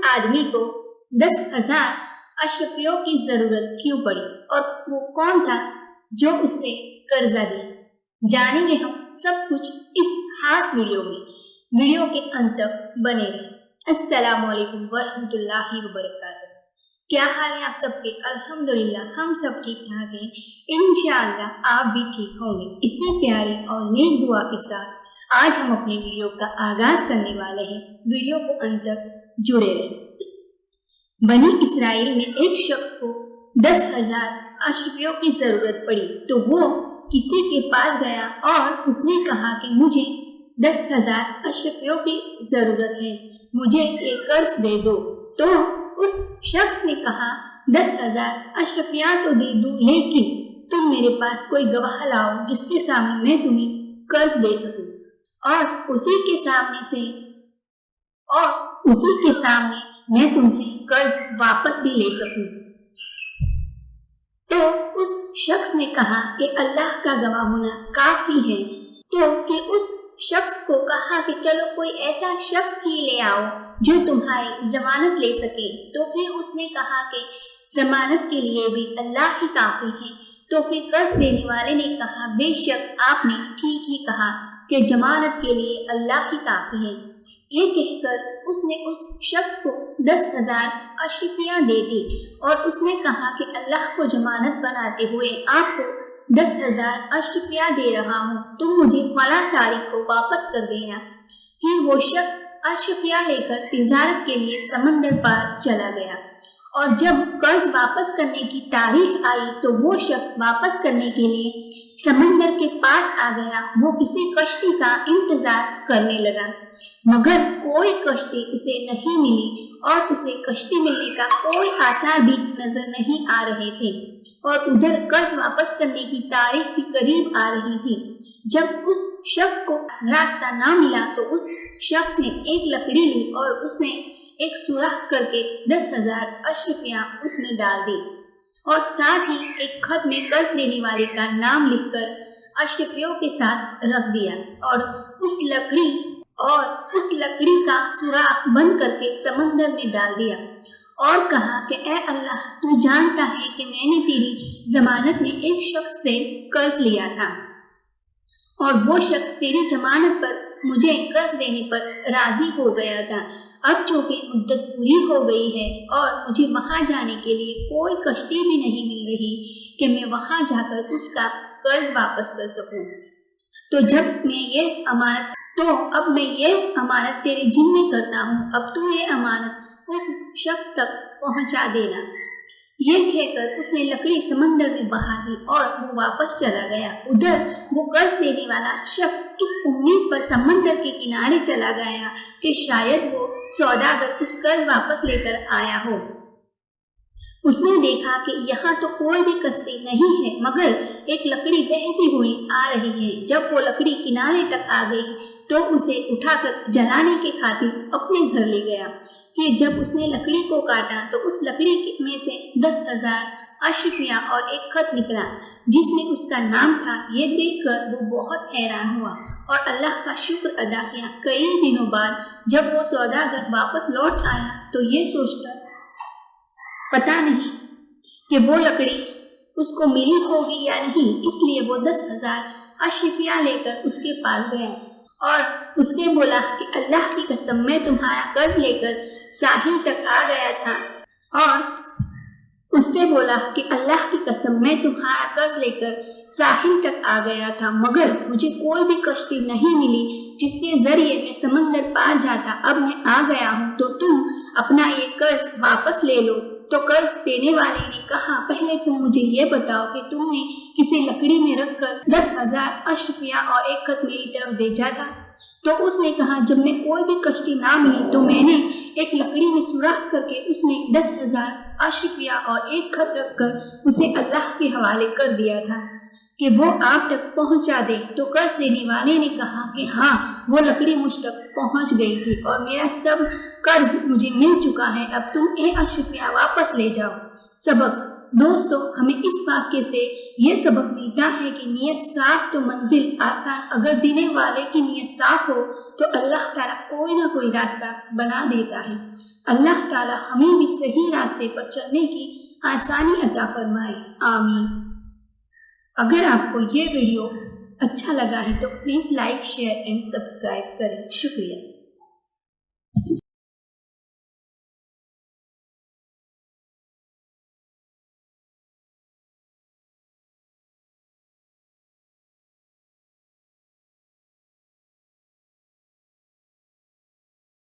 आदमी को 10,000 अशरफियों की जरूरत क्यों पड़ी और वो कौन था जो उसने कर्जा दिया? जानेंगे हम सब कुछ इस खास वीडियो में। वीडियो के अंत तक बने रहें। अस्सलामु अलैकुम वरहमतुल्लाहि वबरकातुहू। क्या हाल है आप सबके? अल्हम्दुलिल्लाह हम सब ठीक ठाक हैं। इंशाअल्लाह आप भी ठीक होंगे। इसी प्यारी और नेक दुआ के साथ आज हम अपने वीडियो का आगाज करने वाले हैं। वीडियो को अंत तक जुड़े रहें। बनी इसराइल में एक शख्स को 10,000 अशरफियों की जरूरत पड़ी तो वो किसी के पास गया और उसने कहा कि मुझे 10,000 अशरफियों की जरूरत है, मुझे एक कर्ज दे दो। तो उस शख्स ने कहा 10,000 अशरफियां तो दे दूं, लेकिन तुम मेरे पास कोई गवाह लाओ जिसके सामने मैं तुम्हें कर्ज दे सकूं और उसी के सामने मैं तुमसे कर्ज वापस भी ले सकूं। तो उस शख्स ने कहा कि अल्लाह का गवाह होना काफी है। तो फिर उस शख्स को कहा कि चलो कोई ऐसा शख्स ही ले आओ जो तुम्हारी जमानत ले सके। तो फिर उसने कहा कि जमानत के लिए भी अल्लाह ही काफी है। तो फिर कर्ज देने वाले ने कहा बेशक आपने ठीक ही कहा कि जमानत के लिए अल्लाह ही काफी है। ये कहकर उसने उस शख्स को 10,000 अशरफियां दे दी और उसने कहा कि अल्लाह को जमानत बनाते हुए आपको 10,000 अशरफियां दे रहा हूँ, तुम मुझे फला तारीख को वापस कर देना। फिर वो शख्स अशरफियां लेकर तिजारत के लिए समंदर पार चला गया और जब कर्ज वापस करने की तारीख आई तो वो शख्स वापस करने के लिए समंदर के पास आ गया। वो किसी कश्ती का इंतजार करने लगा मगर कोई कश्ती उसे नहीं मिली और उसे कश्ती मिलने का कोई आसार भी नजर नहीं आ रहे थे और उधर कर्ज वापस करने की तारीख भी करीब आ रही थी। जब उस शख्स को रास्ता ना मिला तो उस शख्स ने एक लकड़ी ली और उसने एक सुराख करके 10,000 अशरफियां उसमें डाल दी और साथ ही एक खत में कर्ज देने वाले का नाम लिखकर अशरफियों के साथ रख दिया और उस लकड़ी का सुराख बंद करके समंदर में डाल दिया और कहा कि ए अल्लाह, तू जानता है कि मैंने तेरी जमानत में एक शख्स से कर्ज लिया था और वो शख्स तेरी जमानत पर मुझे कर्ज देने पर राजी हो गया था। अब चूंकि मुद्दत पूरी हो गई है और मुझे वहां जाने के लिए कोई कश्ती भी नहीं मिल रही कि मैं वहां जाकर उसका कर्ज वापस कर सकूं। तो अब मैं ये अमानत तेरे जिम्मे करता हूँ। अब तू ये अमानत उस शख्स तक पहुंचा देना। ये कहकर उसने लकड़ी समंदर में बहा दी और वो वापस चला गया। उधर वो कर्ज देने वाला शख्स इस उम्मीद पर समंदर के किनारे चला गया कि शायद वो सौदागर उस कर्ज वापस लेकर आया हो। उसने देखा कि यहाँ तो कोई भी कश्ती नहीं है मगर एक लकड़ी बहती हुई आ रही है। जब वो लकड़ी किनारे तक आ गई तो उसे उठाकर जलाने के खातिर अपने घर ले गया। फिर जब उसने लकड़ी को काटा तो उस लकड़ी में से 10,000 अशरफियां और एक खत निकला जिसमें उसका नाम था। ये देखकर वो बहुत हैरान हुआ और अल्लाह का शुक्र अदा किया। कई दिनों बाद जब वो सौदागर वापस लौट आया तो ये सोचकर पता नहीं कि वो लकड़ी उसको मिली होगी या नहीं, इसलिए वो 10,000 अशरफियां लेकर उसके पास गया और उसने बोला कि अल्लाह की कसम मैं तुम्हारा कर्ज लेकर साहिल तक आ गया था मगर मुझे कोई भी कश्ती नहीं मिली जिसके जरिए मैं समंदर पार जाता। अब मैं आ गया हूँ तो तुम अपना ये कर्ज वापस ले लो। तो कर्ज देने वाले ने कहा पहले तुम मुझे ये बताओ कि तुमने इसे लकड़ी में रखकर 10,000 अशरफियां और एक खत मेरी तरफ भेजा था। तो उसने कहा जब मैं कोई भी कश्ती ना मिली तो मैंने एक लकड़ी में सुराख करके उसमें 10,000 अशरफियां और एक खत रखकर उसे अल्लाह के हवाले कर दिया था कि वो आप तक पहुंचा दे। तो कर्ज देने वाले ने कहा कि हाँ, वो लकड़ी मुझ तक पहुंच गई थी और मेरा सब कर्ज मुझे मिल चुका है। अब तुम ये अशरफियां वापस ले जाओ। सबक दोस्तों, हमें इस वाक्य से ये सबक मिलता है कि नियत साफ तो मंजिल आसान। अगर देने वाले की नियत साफ हो तो अल्लाह ताला कोई ना कोई रास्ता बना देता है। اللہ تعالیٰ ہمیں بھی صحیح راستے پر چلنے کی آسانی عطا فرمائے، آمین۔ اگر آپ کو یہ ویڈیو اچھا لگا ہے تو please like, share and subscribe کریں، شکریہ۔